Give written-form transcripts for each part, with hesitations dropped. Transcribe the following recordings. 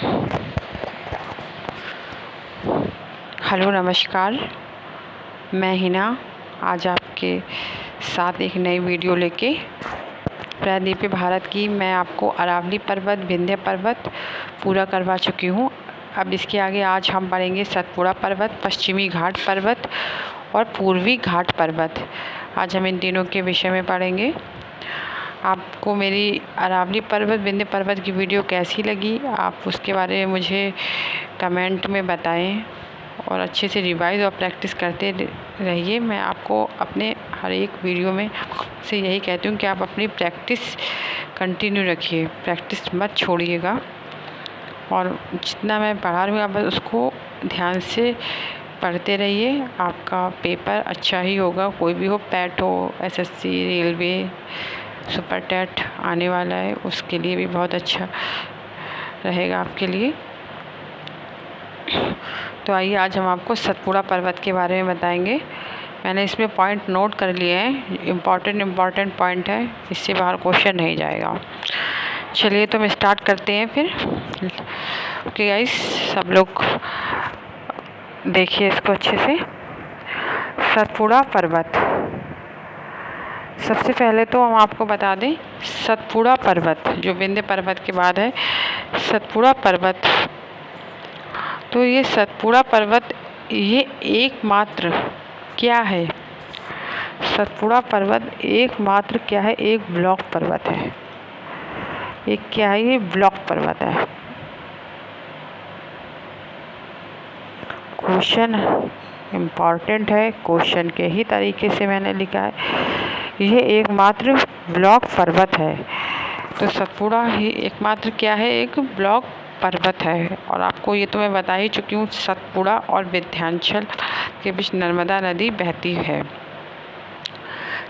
Hello नमस्कार, मैं हिना आज आपके साथ एक नई वीडियो लेके प्रायद्वीपीय भारत की मैं आपको अरावली पर्वत, विंध्य पर्वत पूरा करवा चुकी हूँ। अब इसके आगे आज हम पढ़ेंगे सतपुड़ा पर्वत, पश्चिमी घाट पर्वत और पूर्वी घाट पर्वत। आज हम इन तीनों के विषय में पढ़ेंगे। आपको मेरी अरावली पर्वत, विंध्य पर्वत की वीडियो कैसी लगी, आप उसके बारे में मुझे कमेंट में बताएं और अच्छे से रिवाइज और प्रैक्टिस करते रहिए। मैं आपको अपने हर एक वीडियो में से यही कहती हूँ कि आप अपनी प्रैक्टिस कंटिन्यू रखिए, प्रैक्टिस मत छोड़िएगा। और जितना मैं पढ़ा रही हूँ आप बस उसको ध्यान से पढ़ते रहिए। आपका पेपर अच्छा ही होगा, कोई भी हो, पैट हो, एसएससी, रेलवे, सुपर टेट आने वाला है, उसके लिए भी बहुत अच्छा रहेगा आपके लिए। तो आइए आज हम आपको सतपुड़ा पर्वत के बारे में बताएंगे। मैंने इसमें पॉइंट नोट कर लिए हैं, इम्पॉर्टेंट पॉइंट है, इससे बाहर क्वेश्चन नहीं जाएगा। चलिए तो हम स्टार्ट करते हैं फिर। ओके गाइस, सब लोग देखिए इसको अच्छे से। सतपुड़ा पर्वत, सबसे पहले तो हम आपको बता दें सतपुड़ा पर्वत जो विंध्य पर्वत के बाद है, सतपुड़ा पर्वत। तो ये सतपुड़ा पर्वत ये एकमात्र क्या है? सतपुड़ा पर्वत एकमात्र क्या है? एक ब्लॉक पर्वत है। एक क्या है? ये ब्लॉक पर्वत है। क्वेश्चन इम्पॉर्टेंट है, क्वेश्चन के ही तरीके से मैंने लिखा है। यह एकमात्र ब्लॉक पर्वत है। तो सतपुड़ा ही एकमात्र क्या है? एक ब्लॉक पर्वत है। और आपको ये तो मैं बता ही चुकी हूँ, सतपुड़ा और विंध्याचल के बीच नर्मदा नदी बहती है।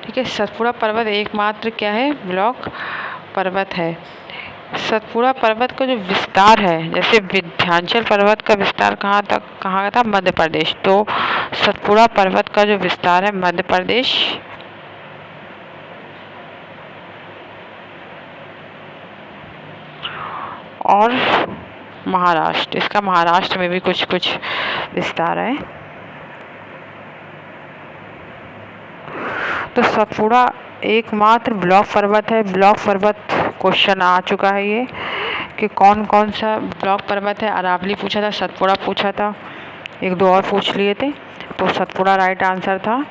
ठीक है, सतपुड़ा पर्वत एकमात्र क्या है? ब्लॉक पर्वत है। सतपुड़ा पर्वत का जो विस्तार है, जैसे विंध्याचल पर्वत का विस्तार कहाँ था? मध्य प्रदेश। तो सतपुड़ा पर्वत का जो विस्तार है मध्य प्रदेश और महाराष्ट्र, इसका महाराष्ट्र में भी कुछ कुछ विस्तार है। तो सतपुड़ा एकमात्र ब्लॉक पर्वत है। ब्लॉक पर्वत क्वेश्चन आ चुका है ये कि कौन कौन सा ब्लॉक पर्वत है। अरावली पूछा था, सतपुड़ा पूछा था, एक दो और पूछ लिए थे, तो सतपुड़ा राइट आंसर था।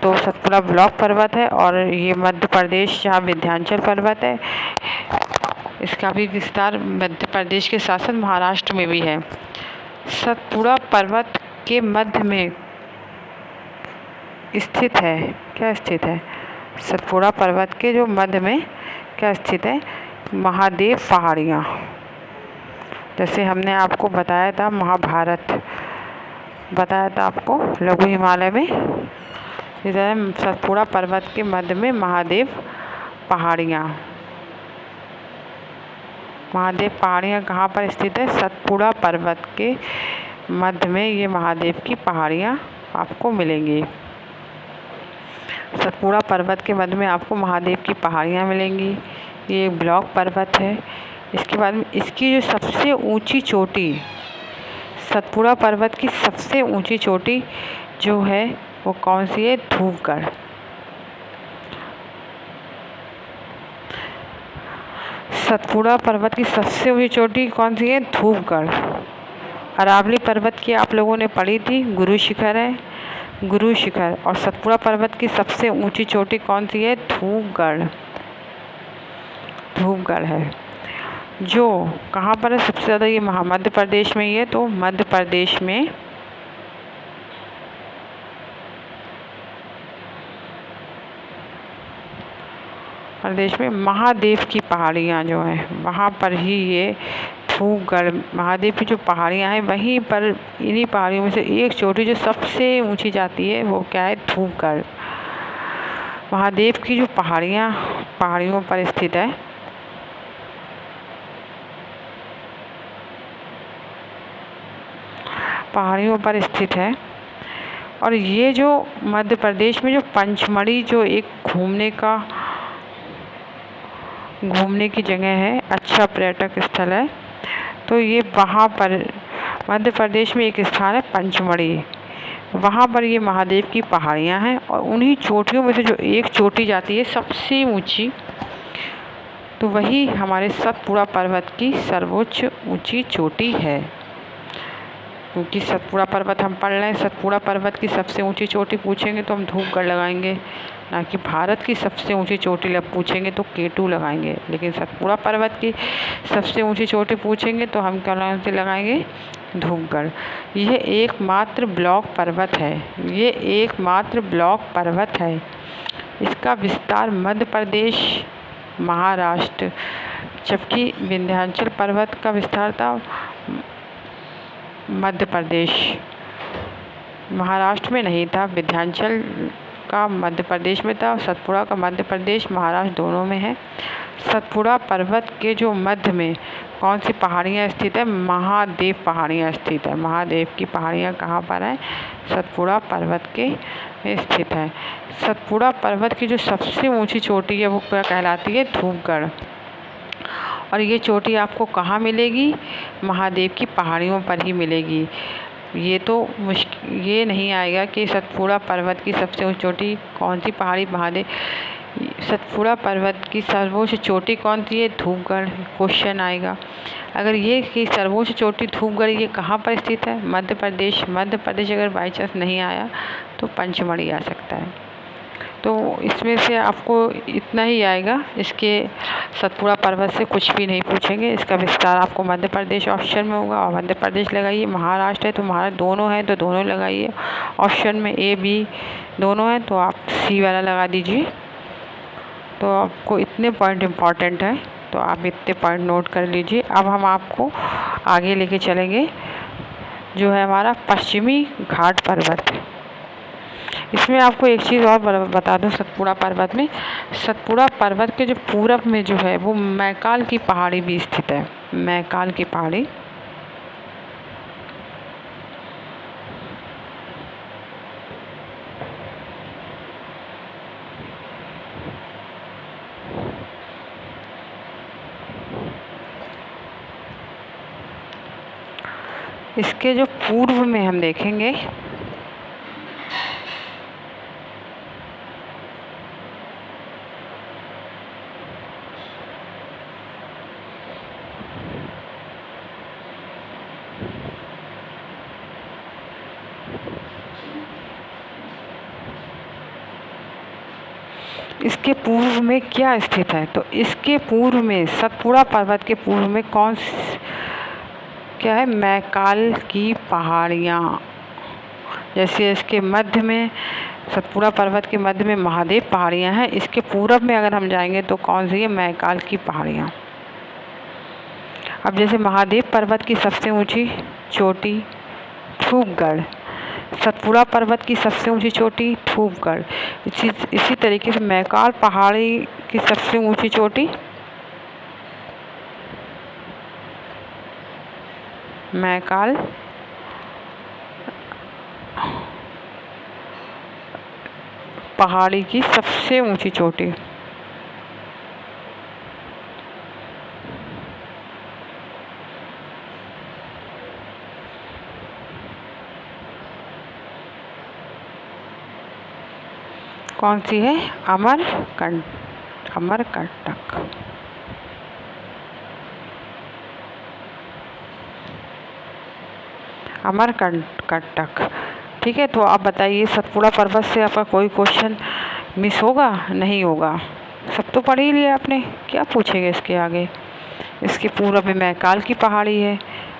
तो सतपुड़ा ब्लॉक पर्वत है और ये मध्य प्रदेश जहाँ विंध्याचल पर्वत है, इसका भी विस्तार मध्य प्रदेश के साथ साथ महाराष्ट्र में भी है। सतपुड़ा पर्वत के मध्य में स्थित है, क्या स्थित है? सतपुड़ा पर्वत के जो मध्य में क्या स्थित है? महादेव पहाड़ियाँ। जैसे हमने आपको बताया था, महाभारत बताया था आपको लघु हिमालय में, इधर सतपुड़ा पर्वत के मध्य में महादेव पहाड़ियाँ। महादेव पहाड़ियाँ कहाँ पर स्थित है? सतपुड़ा पर्वत के मध्य में ये महादेव की पहाड़ियाँ आपको मिलेंगी। सतपुड़ा पर्वत के मध्य में आपको महादेव की पहाड़ियाँ मिलेंगी। ये एक ब्लॉक पर्वत है। इसके बाद में इसकी जो सबसे ऊंची चोटी, सतपुड़ा पर्वत की सबसे ऊंची चोटी जो है वो कौन सी है? धूपगढ़। सतपुड़ा पर्वत की सबसे ऊंची चोटी कौन सी है? धूपगढ़। अरावली पर्वत की आप लोगों ने पढ़ी थी, गुरु शिखर है, गुरु शिखर। और सतपुड़ा पर्वत की सबसे ऊंची चोटी कौन सी है? धूपगढ़। धूपगढ़ है जो कहाँ पर है सबसे ज़्यादा? ये मध्य प्रदेश में ही है। तो मध्य प्रदेश में महादेव की पहाड़ियाँ जो हैं वहाँ पर ही ये धूपगढ़, महादेव की जो पहाड़ियाँ हैं वहीं पर, इन्हीं पहाड़ियों में से एक चोटी जो सबसे ऊंची जाती है वो क्या है? धूपगढ़। महादेव की जो पहाड़ियों पर स्थित है। पहाड़ियों पर स्थित है। और ये जो मध्य प्रदेश में जो पंचमढ़ी जो एक घूमने की जगह है, अच्छा पर्यटक स्थल है। तो ये वहाँ पर मध्य प्रदेश में एक स्थान है पंचमढ़ी, वहाँ पर ये महादेव की पहाड़ियाँ हैं और उन्हीं चोटियों में से जो एक चोटी जाती है सबसे ऊंची, तो वही हमारे सतपुड़ा पर्वत की सर्वोच्च ऊंची चोटी है। क्योंकि सतपुड़ा पर्वत हम पढ़ रहे हैं, सतपुड़ा पर्वत की सबसे ऊंची चोटी पूछेंगे तो हम धूपगढ़ लगाएंगे, ना कि भारत की सबसे ऊंची चोटी पूछेंगे तो K2 लगाएंगे। लेकिन सतपुड़ा पर्वत की सबसे ऊंची चोटी पूछेंगे तो हम क्या से लगाएंगे, धूपगढ़। यह एकमात्र ब्लॉक पर्वत है, ये एकमात्र ब्लॉक पर्वत है। इसका विस्तार मध्य प्रदेश, महाराष्ट्र, जबकि विंध्याचल पर्वत का विस्तार था मध्य प्रदेश, महाराष्ट्र में नहीं था। विंध्याचल का मध्य प्रदेश में था और सतपुड़ा का मध्य प्रदेश, महाराष्ट्र दोनों में है। सतपुड़ा पर्वत के जो मध्य में कौन सी पहाड़ियाँ स्थित है, महादेव पहाड़ियाँ स्थित है। महादेव की पहाड़ियाँ कहाँ पर है, सतपुड़ा पर्वत के स्थित है। सतपुड़ा पर्वत की जो सबसे ऊंची चोटी है वो क्या कहलाती है, धूपगढ़। और ये चोटी आपको कहाँ मिलेगी, महादेव की पहाड़ियों पर ही मिलेगी। ये तो ये नहीं आएगा कि सतपुड़ा पर्वत की सबसे ऊंची चोटी कौन सी पहाड़ी, महादेव। सतपुड़ा पर्वत की सर्वोच्च चोटी कौन सी है, धूपगढ़, क्वेश्चन आएगा। अगर ये कि सर्वोच्च चोटी धूपगढ़ ये कहाँ पर स्थित है, मध्य प्रदेश। मध्य प्रदेश अगर बाई चांस नहीं आया तो पंचमढ़ी आ सकता है। तो इसमें से आपको इतना ही आएगा, इसके सतपुड़ा पर्वत से कुछ भी नहीं पूछेंगे। इसका विस्तार आपको मध्य प्रदेश ऑप्शन में होगा और मध्य प्रदेश लगाइए। महाराष्ट्र है तो महाराष्ट्र दोनों है तो दोनों लगाइए। ऑप्शन में A B दोनों है तो आप C वाला लगा दीजिए। तो आपको इतने पॉइंट इम्पॉर्टेंट है तो आप इतने पॉइंट नोट कर लीजिए। अब हम आपको आगे लेके चलेंगे जो है हमारा पश्चिमी घाट पर्वत। इसमें आपको एक चीज़ और बता दूं, सतपुड़ा पर्वत में, सतपुड़ा पर्वत के जो पूरब में जो है वो मैकाल की पहाड़ी भी स्थित है। मैकाल की पहाड़ी, इसके जो पूर्व में हम देखेंगे इसके पूर्व में क्या स्थित है, तो इसके पूर्व में सतपुड़ा पर्वत के पूर्व में क्या है, मैकाल की पहाड़ियाँ। जैसे इसके मध्य में, सतपुड़ा पर्वत के मध्य में महादेव पहाड़ियाँ हैं, इसके पूरब में अगर हम जाएंगे तो कौन सी है, मैकाल की पहाड़ियाँ। अब जैसे महादेव पर्वत की सबसे ऊंची चोटी धूपगढ़, सतपुड़ा पर्वत की सबसे ऊंची चोटी धूपगढ़, इसी तरीके से मैकाल पहाड़ी की सबसे ऊंची चोटी मैकाल पहाड़ी की सबसे ऊंची चोटी कौन सी है, अमरकंटक। अमरकंटक, ठीक है। तो आप बताइए सतपुड़ा पर्वत से आपका कोई क्वेश्चन मिस होगा, नहीं होगा, सब तो पढ़ ही लिया आपने, क्या पूछेंगे इसके आगे। इसके पूर्व में मैकाल की पहाड़ी है,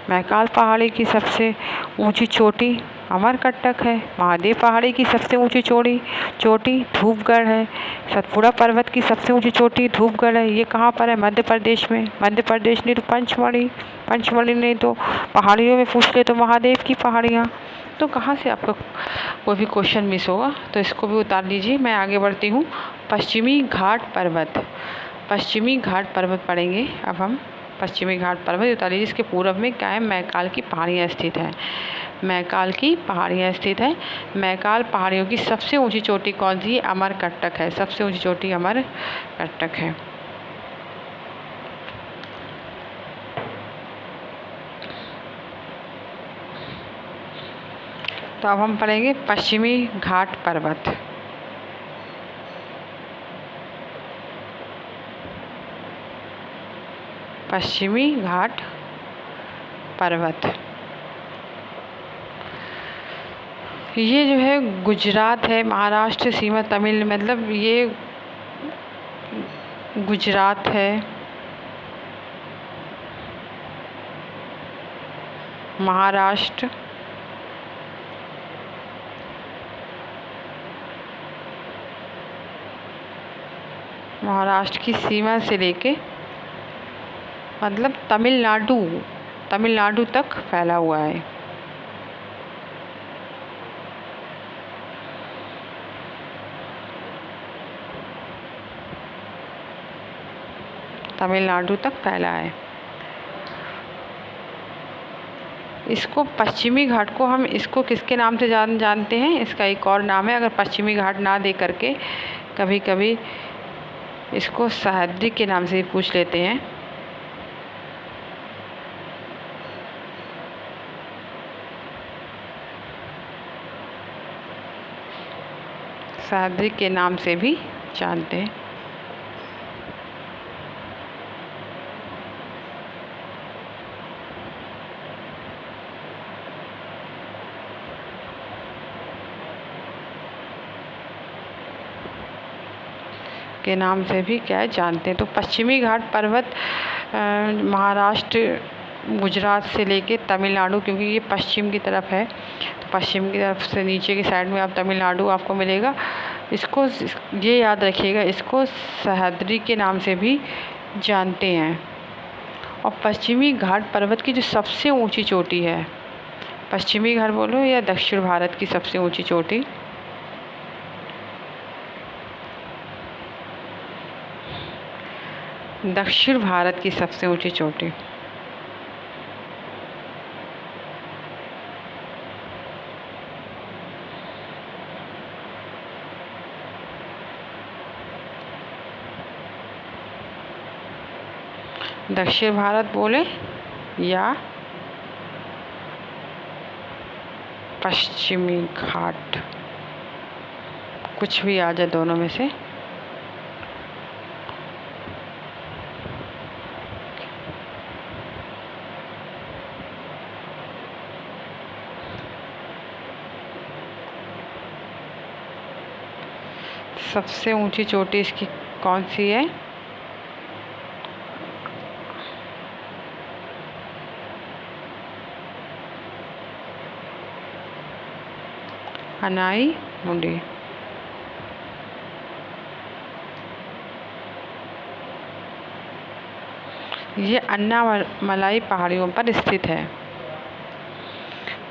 मैकाल पहाड़ी की सबसे ऊंची चोटी अमरकंटक है। महादेव पहाड़ी की सबसे ऊंची चोटी धूपगढ़ है। सतपुड़ा पर्वत की सबसे ऊंची चोटी धूपगढ़ है। ये कहाँ पर है, मध्य प्रदेश में। मध्य प्रदेश नहीं तो पंचमढ़ी नहीं तो पहाड़ियों में पूछ ले तो महादेव की पहाड़ियाँ। तो कहाँ से आपका कोई भी क्वेश्चन मिस होगा, तो इसको भी उतार लीजिए। मैं आगे बढ़ती हूँ। पश्चिमी घाट पर्वत पढ़ेंगे अब हम। पश्चिमी घाट पर्वत उतार लीजिए। इसके पूर्व में क्या है, मैकाल की पहाड़ियाँ स्थित है। मैकाल की पहाड़ियाँ स्थित है। मैकाल पहाड़ियों की सबसे ऊंची चोटी कौन सी है, अमरकंटक है। सबसे ऊंची चोटी अमरकंटक है। तो अब हम पढ़ेंगे पश्चिमी घाट पर्वत। पश्चिमी घाट पर्वत ये जो है गुजरात है, महाराष्ट्र सीमा तमिल, मतलब ये गुजरात है, महाराष्ट्र, महाराष्ट्र की सीमा से लेके मतलब तमिलनाडु तक फैला हुआ है। तमिलनाडु तक फैला है। इसको पश्चिमी घाट को हम इसको किसके नाम से जानते हैं? इसका एक और नाम है, अगर पश्चिमी घाट ना दे करके कभी कभी इसको सह्याद्री के नाम से भी पूछ लेते हैं। सह्याद्री के नाम से भी जानते हैं। के नाम से भी क्या है जानते हैं। तो पश्चिमी घाट पर्वत महाराष्ट्र, गुजरात से लेके तमिलनाडु, क्योंकि ये पश्चिम की तरफ है, तो पश्चिम की तरफ से नीचे की साइड में आप तमिलनाडु आपको मिलेगा। इसको ये याद रखिएगा, इसको सह्याद्री के नाम से भी जानते हैं। और पश्चिमी घाट पर्वत की जो सबसे ऊंची चोटी है, पश्चिमी घाट बोलो या दक्षिण भारत की सबसे ऊंची चोटी, दक्षिण भारत की सबसे ऊंची चोटी दक्षिण भारत बोले या पश्चिमी घाट, कुछ भी आ जाए दोनों में से। सबसे ऊंची चोटी इसकी कौन सी है? अनाई मुंडी। ये अन्नामलाई पहाड़ियों पर स्थित है।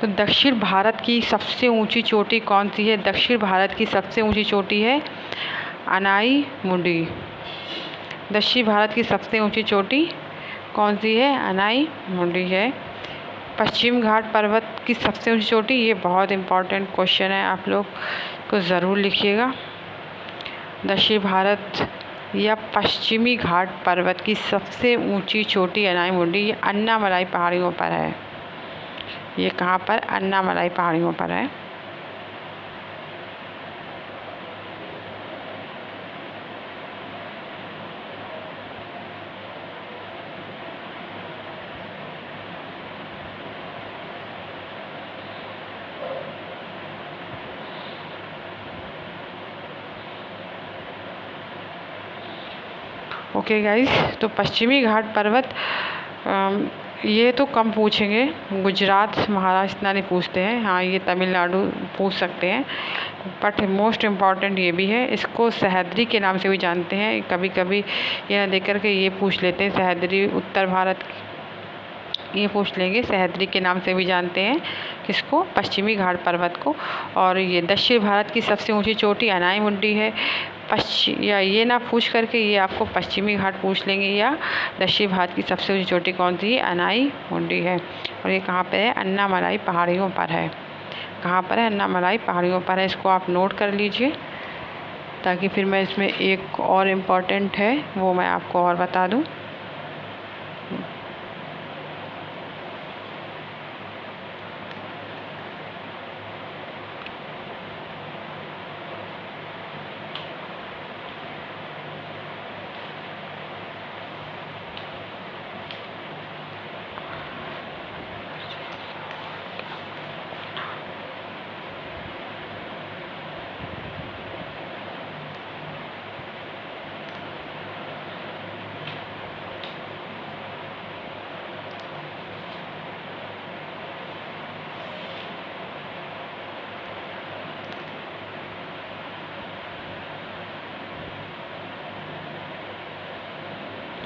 तो दक्षिण भारत की सबसे ऊंची चोटी कौन सी है? दक्षिण भारत की सबसे ऊंची चोटी है अनाई मुंडी। दक्षिण भारत की सबसे ऊंची चोटी कौन सी है? अनाई मुंडी है। पश्चिम घाट पर्वत की सबसे ऊंची चोटी, ये बहुत इम्पोर्टेंट क्वेश्चन है, आप लोग को ज़रूर लिखिएगा। दक्षिण भारत या पश्चिमी घाट पर्वत की सबसे ऊंची चोटी अनाई मुंडी, ये अन्नामलाई पहाड़ियों पर है। ये कहाँ पर? अन्नामलाई पहाड़ियों पर है। ओके गाइस, तो पश्चिमी घाट पर्वत ये तो कम पूछेंगे, गुजरात महाराष्ट्र इतना नहीं पूछते हैं। हाँ, ये तमिलनाडु पूछ सकते हैं, बट मोस्ट इम्पॉर्टेंट ये भी है। इसको सह्याद्री के नाम से भी जानते हैं। कभी कभी ये ना देख कर के ये पूछ लेते हैं सह्याद्री उत्तर भारत, ये पूछ लेंगे। सह्याद्री के नाम से भी जानते हैं किसको? पश्चिमी घाट पर्वत को। और ये दक्षिण भारत की सबसे ऊंची चोटी अनाई मुंडी है। या ये ना पूछ करके ये आपको पश्चिमी घाट पूछ लेंगे या दक्षिण भारत की सबसे ऊंची चोटी कौन सी है? अनाई मुंडी है। और ये कहाँ पे है? अन्नामलाई पहाड़ियों पर है। कहाँ पर है? अन्नामलाई पहाड़ियों पर है। इसको आप नोट कर लीजिए, ताकि फिर मैं इसमें एक और इम्पॉर्टेंट है वो मैं आपको और बता दूँ।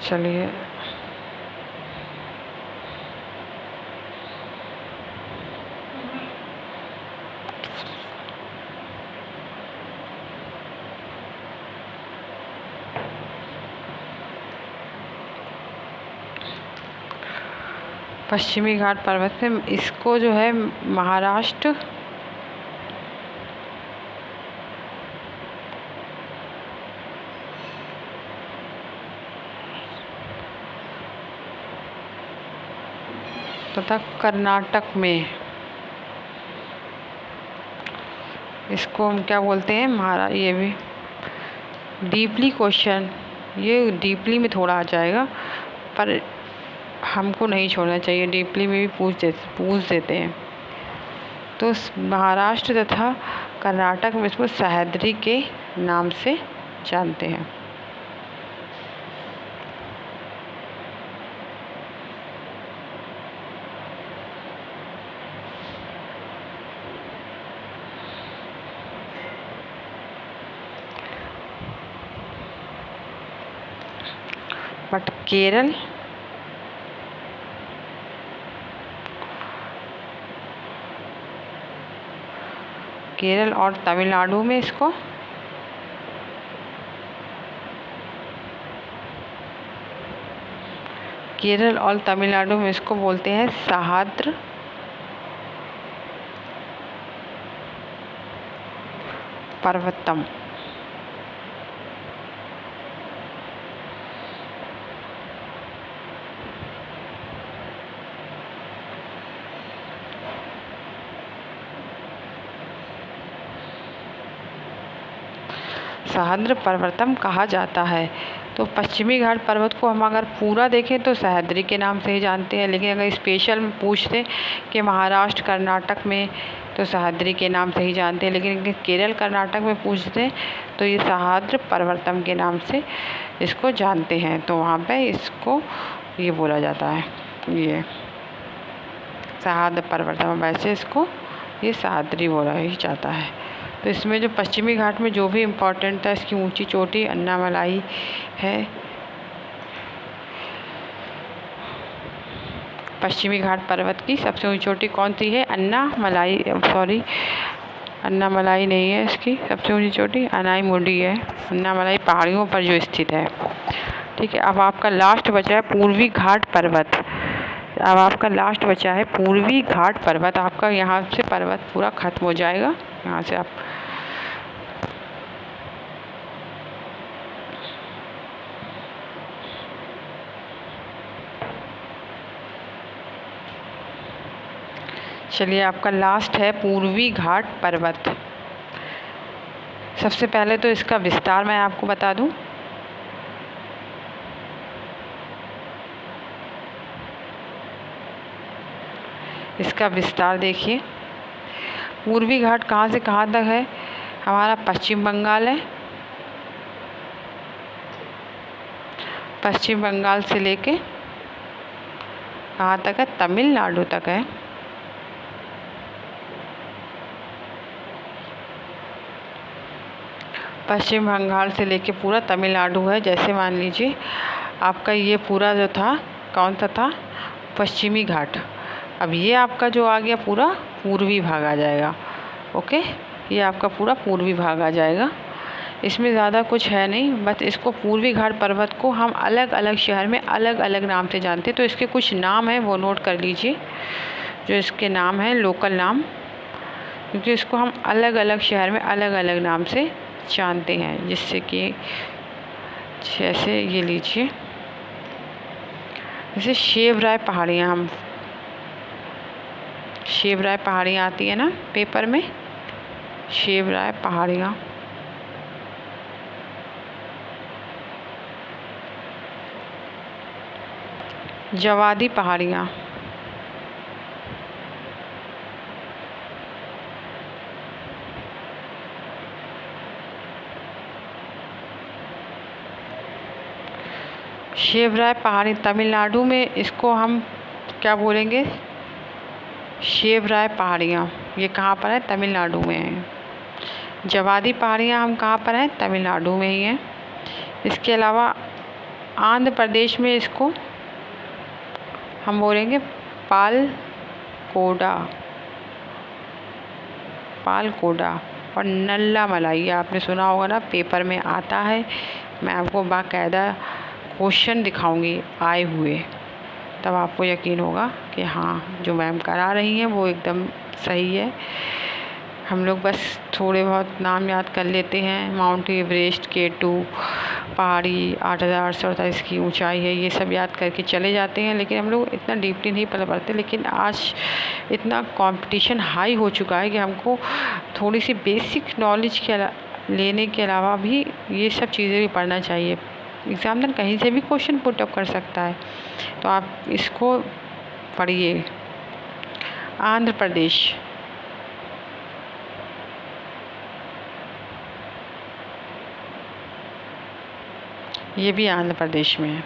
चलिए पश्चिमी घाट पर्वत में इसको जो है महाराष्ट्र तथा कर्नाटक में इसको हम क्या बोलते हैं ये भी डीपली क्वेश्चन, ये डीपली में थोड़ा आ जाएगा पर हमको नहीं छोड़ना चाहिए, डीपली में भी पूछ देते हैं। तो महाराष्ट्र तथा कर्नाटक में इसको सह्याद्री के नाम से जानते हैं। बट केरल और तमिलनाडु में इसको बोलते हैं सह्याद्री पर्वतम। सह्याद्री पर्वतम कहा जाता है। तो पश्चिमी घाट पर्वत को हम अगर पूरा देखें तो सह्याद्री के नाम से ही जानते हैं, लेकिन अगर स्पेशल में पूछते कि महाराष्ट्र कर्नाटक में तो सह्याद्री के नाम से ही जानते हैं, लेकिन केरल कर्नाटक में पूछते तो ये सह्याद्री पर्वतम के नाम से इसको जानते हैं। तो वहाँ पे इसको ये बोला जाता है, ये सह्याद्री पर्वतम, वैसे इसको ये सह्याद्री बोला ही जाता है। तो इसमें जो पश्चिमी घाट में जो भी इम्पोर्टेंट था, इसकी ऊंची चोटी अन्नामलाई है। पश्चिमी घाट पर्वत की सबसे ऊंची चोटी कौन सी है? अन्नामलाई नहीं है, इसकी सबसे ऊंची चोटी अनाईमुडी है। अन्नामलाई पहाड़ियों पर जो स्थित है। ठीक है, अब आपका लास्ट बचा है पूर्वी घाट पर्वत। आपका यहाँ से पर्वत पूरा खत्म हो जाएगा। यहाँ से आप चलिए, आपका लास्ट है पूर्वी घाट पर्वत। सबसे पहले तो इसका विस्तार मैं आपको बता दूं। इसका विस्तार देखिए, पूर्वी घाट कहाँ से कहाँ तक है? हमारा पश्चिम बंगाल है, पश्चिम बंगाल से लेके कहाँ तक है? तमिलनाडु तक है। पश्चिम बंगाल से लेके पूरा तमिलनाडु है। जैसे मान लीजिए आपका ये पूरा जो था कौन सा था? पश्चिमी घाट। अब ये आपका जो आ गया पूरा पूर्वी भाग आ जाएगा। ओके, ये आपका पूरा पूर्वी भाग आ जाएगा। इसमें ज़्यादा कुछ है नहीं, बस इसको पूर्वी घाट पर्वत को हम अलग अलग शहर में अलग अलग नाम से जानते हैं। तो इसके कुछ नाम हैं, वो नोट कर लीजिए, जो इसके नाम हैं लोकल नाम, क्योंकि इसको हम अलग अलग शहर में अलग अलग नाम से जानते हैं। जिससे कि जैसे ये लीजिए, जैसे शिवराय पहाड़ियाँ आती है ना पेपर में, शिवराय पहाड़ियाँ। जवादी पहाड़ियाँ, शिवराय पहाड़ी तमिलनाडु में इसको हम क्या बोलेंगे? शिवराय पहाड़ियाँ। ये कहाँ पर है? तमिलनाडु में है। जवादी पहाड़ियाँ हम कहाँ पर हैं? तमिलनाडु में ही हैं। इसके अलावा आंध्र प्रदेश में इसको हम बोलेंगे पालकोडा, पालकोडा। और नल्ला मलाई आपने सुना होगा ना, पेपर में आता है। मैं आपको बाकायदा क्वेश्चन दिखाऊंगी आए हुए, तब आपको यकीन होगा कि हाँ जो मैम करा रही हैं वो एकदम सही है। हम लोग बस थोड़े बहुत नाम याद कर लेते हैं। माउंट एवरेस्ट, K2 पहाड़ी 8,848 की ऊंचाई है, ये सब याद करके चले जाते हैं, लेकिन हम लोग इतना डीपली नहीं पढ़ते। लेकिन आज इतना कंपटीशन हाई हो चुका है कि हमको थोड़ी सी बेसिक नॉलेज लेने के अलावा भी ये सब चीज़ें भी पढ़ना चाहिए। एग्जामिनर कहीं से भी क्वेश्चन पुट अप कर सकता है, तो आप इसको पढ़िए। आंध्र प्रदेश, ये भी आंध्र प्रदेश में है।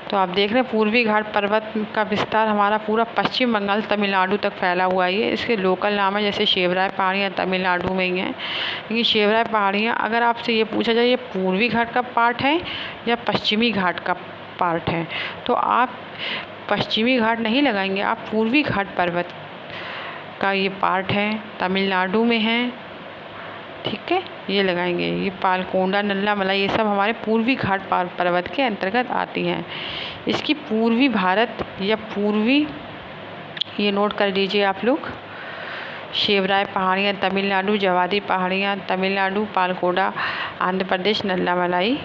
तो आप देख रहे हैं पूर्वी घाट पर्वत का विस्तार हमारा पूरा पश्चिम बंगाल तमिलनाडु तक फैला हुआ है। ये इसके लोकल नाम है, जैसे शिवराय पहाड़ियाँ तमिलनाडु में ही हैं। लेकिन शिवराय पहाड़ियाँ अगर आपसे ये पूछा जाए ये पूर्वी घाट का पार्ट है या पश्चिमी घाट का पार्ट है, तो आप पश्चिमी घाट नहीं लगाएंगे, आप पूर्वी घाट पर्वत का ये पार्ट है, तमिलनाडु में है, ठीक है, ये लगाएंगे। ये पालकोडा, नल्ला मलाई, ये सब हमारे पूर्वी घाट पर्वत के अंतर्गत आती हैं। इसकी पूर्वी भारत या पूर्वी, ये नोट कर लीजिए आप लोग, शिवराय पहाड़ियाँ तमिलनाडु, जवादी पहाड़ियाँ तमिलनाडु, पालकोडा आंध्र प्रदेश, नल्ला मलाई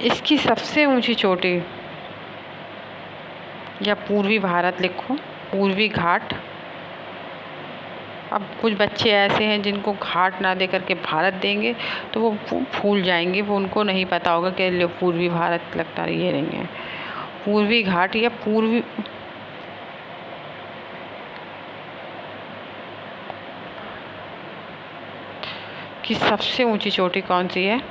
इसकी सबसे ऊंची चोटी, या पूर्वी भारत लिखो, पूर्वी घाट। अब कुछ बच्चे ऐसे हैं जिनको घाट ना दे करके भारत देंगे तो वो भूल जाएंगे, वो उनको नहीं पता होगा कि पूर्वी भारत लगता है, ये नहीं है। पूर्वी घाट या पूर्वी की सबसे ऊंची चोटी कौन सी है?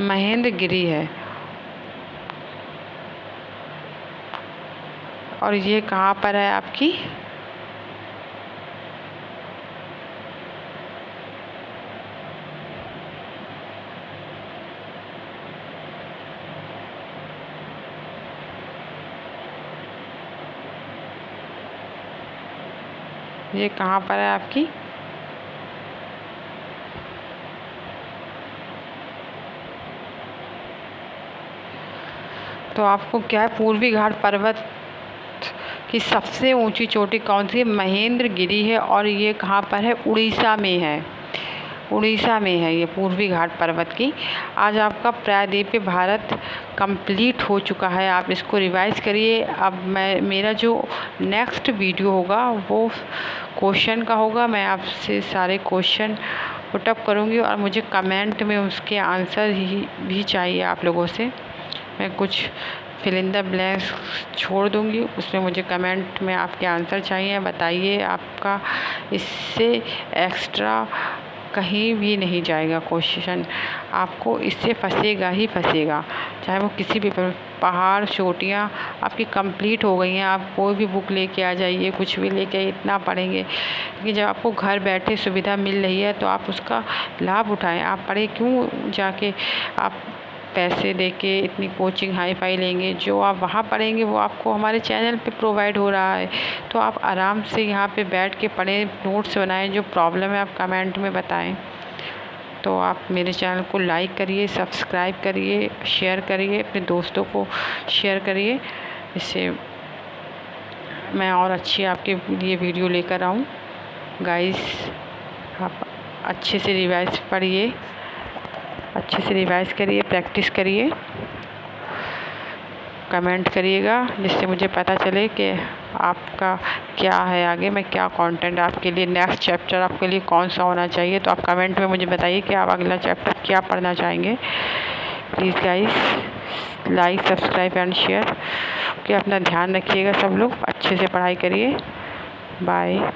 महेंद्रगिरी है। और ये कहाँ पर है आपकी? ये कहाँ पर है आपकी? तो आपको क्या है, पूर्वी घाट पर्वत की सबसे ऊंची चोटी कौन सी है? महेंद्रगिरी है। और ये कहाँ पर है? उड़ीसा में है। उड़ीसा में है ये पूर्वी घाट पर्वत की। आज आपका प्रायद्वीपीय भारत कंप्लीट हो चुका है, आप इसको रिवाइज करिए। अब मेरा जो नेक्स्ट वीडियो होगा वो क्वेश्चन का होगा। मैं आपसे सारे क्वेश्चन पुटअप करूँगी और मुझे कमेंट में उसके आंसर भी चाहिए आप लोगों से। मैं कुछ फिल इन द ब्लैंक्स छोड़ दूँगी, उसमें मुझे कमेंट में आपके आंसर चाहिए। बताइए, आपका इससे एक्स्ट्रा कहीं भी नहीं जाएगा क्वेश्चन, आपको इससे फंसेगा ही फंसेगा। चाहे वो किसी भी पहाड़, चोटियाँ आपकी कंप्लीट हो गई हैं, आप कोई भी बुक लेके आ जाइए, कुछ भी लेके इतना पढ़ेंगे, लेकिन जब आपको घर बैठे सुविधा मिल रही है तो आप उसका लाभ उठाएं। आप पढ़े क्यों जाके आप पैसे देके इतनी कोचिंग हाई फाई लेंगे? जो आप वहाँ पढ़ेंगे वो आपको हमारे चैनल पे प्रोवाइड हो रहा है। तो आप आराम से यहाँ पे बैठ के पढ़ें, नोट्स बनाएं, जो प्रॉब्लम है आप कमेंट में बताएं। तो आप मेरे चैनल को लाइक करिए, सब्सक्राइब करिए, शेयर करिए, अपने दोस्तों को शेयर करिए, इससे मैं और अच्छी आपके लिए वीडियो लेकर आऊँ। गाइस, आप अच्छे से रिवाइज पढ़िए, अच्छे से रिवाइज करिए, प्रैक्टिस करिए, कमेंट करिएगा, जिससे मुझे पता चले कि आपका क्या है, आगे मैं क्या कंटेंट आपके लिए, नेक्स्ट चैप्टर आपके लिए कौन सा होना चाहिए। तो आप कमेंट में मुझे बताइए कि आप अगला चैप्टर क्या पढ़ना चाहेंगे। Please guys like subscribe and share. कि अपना ध्यान रखिएगा, सब लोग अच्छे से पढ़ाई करिए। बाय।